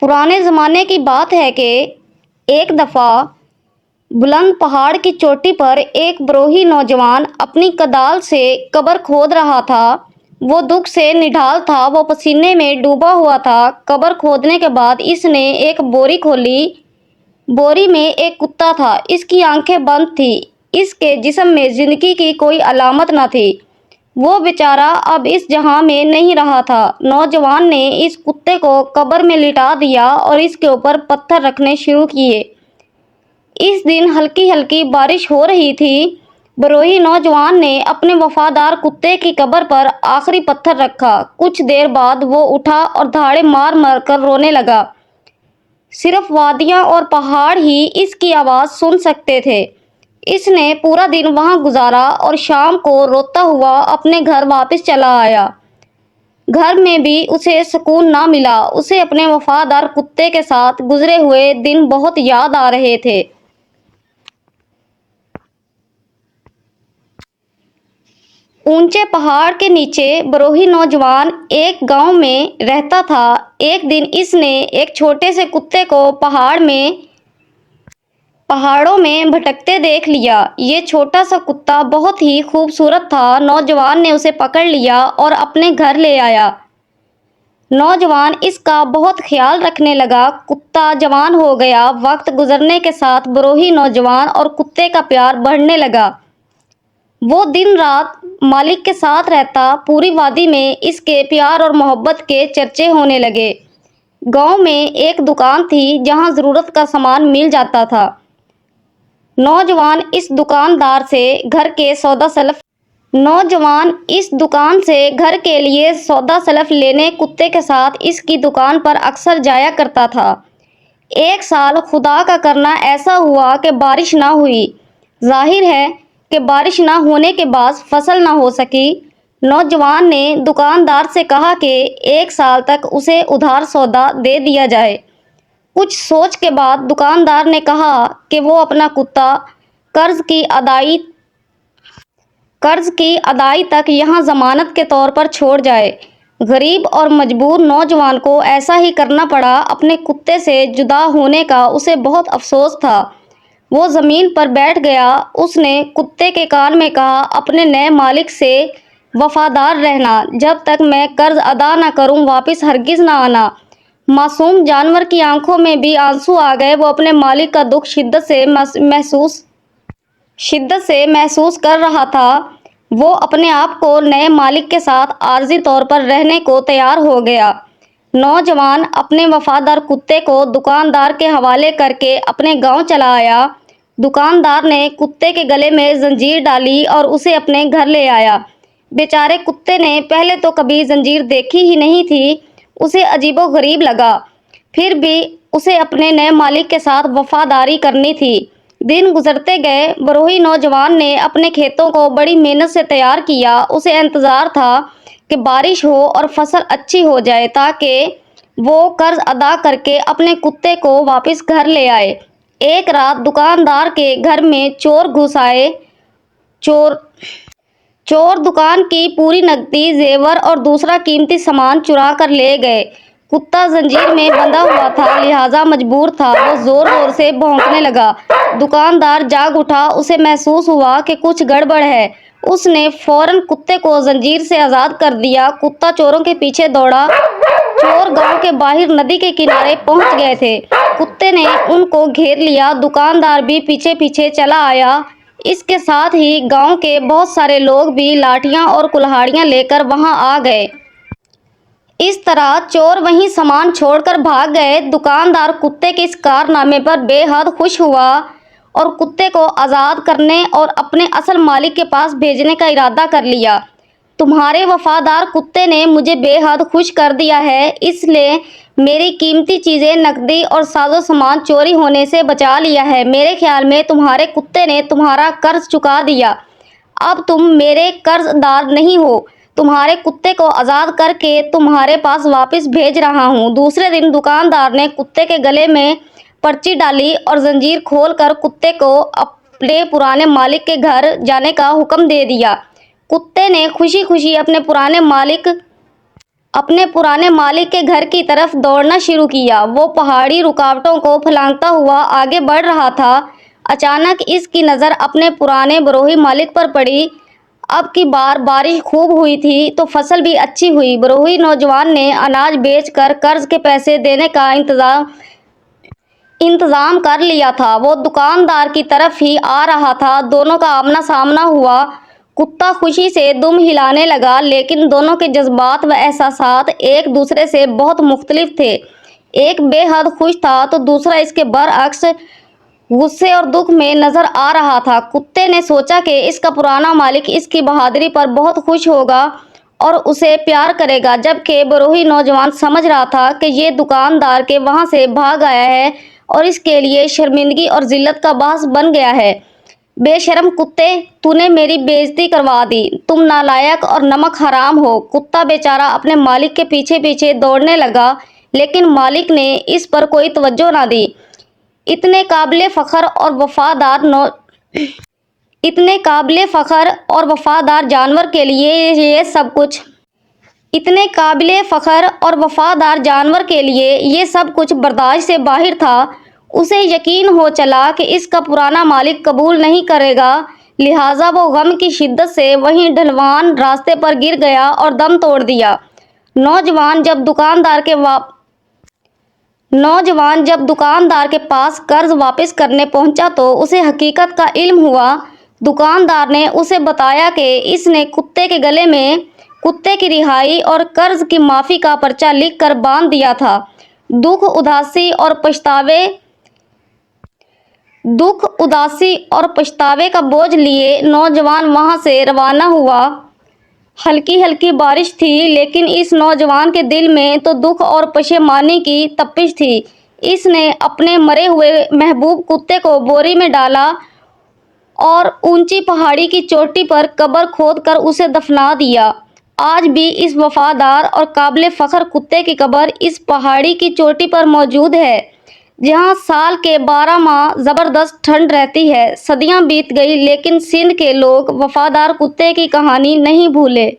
पुराने ज़माने की बात है कि एक दफ़ा बुलंद पहाड़ की चोटी पर एक बरोही नौजवान अपनी कदाल से कब्र खोद रहा था। वो दुख से निढाल था, वो पसीने में डूबा हुआ था। कब्र खोदने के बाद इसने एक बोरी खोली। बोरी में एक कुत्ता था। इसकी आंखें बंद थी। इसके जिस्म में जिंदगी की कोई अलामत न थी। वो बेचारा अब इस जहां में नहीं रहा था। नौजवान ने इस कुत्ते को कब्र में लिटा दिया और इसके ऊपर पत्थर रखने शुरू किए। इस दिन हल्की हल्की बारिश हो रही थी। बरोही नौजवान ने अपने वफादार कुत्ते की कब्र पर आखिरी पत्थर रखा। कुछ देर बाद वो उठा और दहाड़े मार मार कर रोने लगा। सिर्फ वादियां और पहाड़ ही इसकी आवाज़ सुन सकते थे। इसने पूरा दिन वहां गुजारा और शाम को रोता हुआ अपने घर वापस चला आया। घर में भी उसे सुकून ना मिला। उसे अपने वफादार कुत्ते के साथ गुजरे हुए दिन बहुत याद आ रहे थे। ऊंचे पहाड़ के नीचे बरोही नौजवान एक गांव में रहता था। एक दिन इसने एक छोटे से कुत्ते को पहाड़ों में भटकते देख लिया। ये छोटा सा कुत्ता बहुत ही खूबसूरत था। नौजवान ने उसे पकड़ लिया और अपने घर ले आया। नौजवान इसका बहुत ख्याल रखने लगा। कुत्ता जवान हो गया। वक्त गुजरने के साथ बरोही नौजवान और कुत्ते का प्यार बढ़ने लगा। वो दिन रात मालिक के साथ रहता। पूरी वादी में इसके प्यार और मोहब्बत के चर्चे होने लगे। गांव में एक दुकान थी जहां ज़रूरत का सामान मिल जाता था। नौजवान इस दुकान से घर के लिए सौदा सलफ लेने कुत्ते के साथ इसकी दुकान पर अक्सर जाया करता था। एक साल खुदा का करना ऐसा हुआ कि बारिश ना हुई। जाहिर है कि बारिश ना होने के बाद फसल ना हो सकी। नौजवान ने दुकानदार से कहा कि एक साल तक उसे उधार सौदा दे दिया जाए। कुछ सोच के बाद दुकानदार ने कहा कि वो अपना कुत्ता कर्ज की अदाई तक यहाँ ज़मानत के तौर पर छोड़ जाए। गरीब और मजबूर नौजवान को ऐसा ही करना पड़ा। अपने कुत्ते से जुदा होने का उसे बहुत अफसोस था। वो ज़मीन पर बैठ गया। उसने कुत्ते के कान में कहा, अपने नए मालिक से वफादार रहना। जब तक मैं कर्ज अदा ना करूं वापस हरगिज़ ना आना। मासूम जानवर की आंखों में भी आंसू आ गए। वो अपने मालिक का दुख शिद्दत से महसूस कर रहा था। वो अपने आप को नए मालिक के साथ आर्जी तौर पर रहने को तैयार हो गया। नौजवान अपने वफादार कुत्ते को दुकानदार के हवाले करके अपने गांव चला आया। दुकानदार ने कुत्ते के गले में जंजीर डाली और उसे अपने घर ले आया। बेचारे कुत्ते ने पहले तो कभी जंजीर देखी ही नहीं थी। उसे अजीबोगरीब लगा। फिर भी उसे अपने नए मालिक के साथ वफादारी करनी थी। दिन गुजरते गए। बरोही नौजवान ने अपने खेतों को बड़ी मेहनत से तैयार किया। उसे इंतज़ार था कि बारिश हो और फसल अच्छी हो जाए ताकि वो कर्ज अदा करके अपने कुत्ते को वापस घर ले आए। एक रात दुकानदार के घर में चोर घुस आए। चोर दुकान की पूरी नकदी, जेवर और दूसरा कीमती सामान चुरा कर ले गए। कुत्ता जंजीर में बंधा हुआ था, लिहाजा मजबूर था। वो जोर जोर से भौंकने लगा। दुकानदार जाग उठा। उसे महसूस हुआ कि कुछ गड़बड़ है। उसने फौरन कुत्ते को जंजीर से आज़ाद कर दिया। कुत्ता चोरों के पीछे दौड़ा। चोर गांव के बाहर नदी के किनारे पहुंच गए थे। कुत्ते ने उनको घेर लिया। दुकानदार भी पीछे पीछे चला आया। इसके साथ ही गांव के बहुत सारे लोग भी लाठियां और कुल्हाड़ियां लेकर वहां आ गए। इस तरह चोर वहीं सामान छोड़कर भाग गए। दुकानदार कुत्ते के इस कारनामे पर बेहद खुश हुआ और कुत्ते को आज़ाद करने और अपने असल मालिक के पास भेजने का इरादा कर लिया। तुम्हारे वफादार कुत्ते ने मुझे बेहद खुश कर दिया है, इसलिए मेरी कीमती चीज़ें, नकदी और साजो सामान चोरी होने से बचा लिया है। मेरे ख्याल में तुम्हारे कुत्ते ने तुम्हारा कर्ज चुका दिया। अब तुम मेरे कर्जदार नहीं हो। तुम्हारे कुत्ते को आज़ाद करके तुम्हारे पास वापस भेज रहा हूँ। दूसरे दिन दुकानदार ने कुत्ते के गले में पर्ची डाली और जंजीर खोलकर कुत्ते को अपने पुराने मालिक के घर जाने का हुक्म दे दिया। कुत्ते ने खुशी खुशी अपने पुराने मालिक اپنے پرانے مالک کے گھر کی طرف دوڑنا شروع کیا۔ وہ پہاڑی رکاوٹوں کو پھلانگتا ہوا آگے بڑھ رہا تھا۔ اچانک اس کی نظر اپنے پرانے بروئی مالک پر پڑی۔ اب کی بار بارش خوب ہوئی تھی تو فصل بھی اچھی ہوئی۔ بروئی نوجوان نے اناج بیچ کر قرض کے پیسے دینے کا انتظام کر لیا تھا۔ وہ دکاندار کی طرف ہی آ رہا تھا۔ دونوں کا آمنا سامنا ہوا۔ کتا خوشی سے دم ہلانے لگا، لیکن دونوں کے جذبات و احساسات ایک دوسرے سے بہت مختلف تھے۔ ایک بے حد خوش تھا تو دوسرا اس کے برعکس غصے اور دکھ میں نظر آ رہا تھا۔ کتے نے سوچا کہ اس کا پرانا مالک اس کی بہادری پر بہت خوش ہوگا اور اسے پیار کرے گا، جبکہ بروئی نوجوان سمجھ رہا تھا کہ یہ دکاندار کے وہاں سے بھاگ آیا ہے اور اس کے لیے شرمندگی اور ذلت کا باعث بن گیا ہے۔ بے شرم کتے، تو نے میری بےعزتی کروا دی، تم نالائق اور نمک حرام ہو۔ کتا بیچارہ اپنے مالک کے پیچھے پیچھے دوڑنے لگا، لیکن مالک نے اس پر کوئی توجہ نہ دی۔ اتنے قابل فخر اور وفادار جانور کے لیے یہ سب کچھ برداشت سے باہر تھا۔ اسے یقین ہو چلا کہ اس کا پرانا مالک قبول نہیں کرے گا، لہٰذا وہ غم کی شدت سے وہیں ڈھلوان راستے پر گر گیا اور دم توڑ دیا۔ نوجوان جب دکاندار کے پاس قرض واپس کرنے پہنچا تو اسے حقیقت کا علم ہوا۔ دکاندار نے اسے بتایا کہ اس نے کتے کے گلے میں کتے کی رہائی اور قرض کی معافی کا پرچہ لکھ کر باندھ دیا تھا۔ دکھ، اداسی اور پچھتاوے کا بوجھ لیے نوجوان وہاں سے روانہ ہوا۔ ہلکی ہلکی بارش تھی، لیکن اس نوجوان کے دل میں تو دکھ اور پشیمانی کی تپش تھی۔ اس نے اپنے مرے ہوئے محبوب کتے کو بوری میں ڈالا اور اونچی پہاڑی کی چوٹی پر قبر کھود کر اسے دفنا دیا۔ آج بھی اس وفادار اور قابل فخر کتے کی قبر اس پہاڑی کی چوٹی پر موجود ہے، جہاں سال کے 12 ماہ زبردست ٹھنڈ رہتی ہے۔ صدیاں بیت گئی، لیکن سندھ کے لوگ وفادار کتے کی کہانی نہیں بھولے۔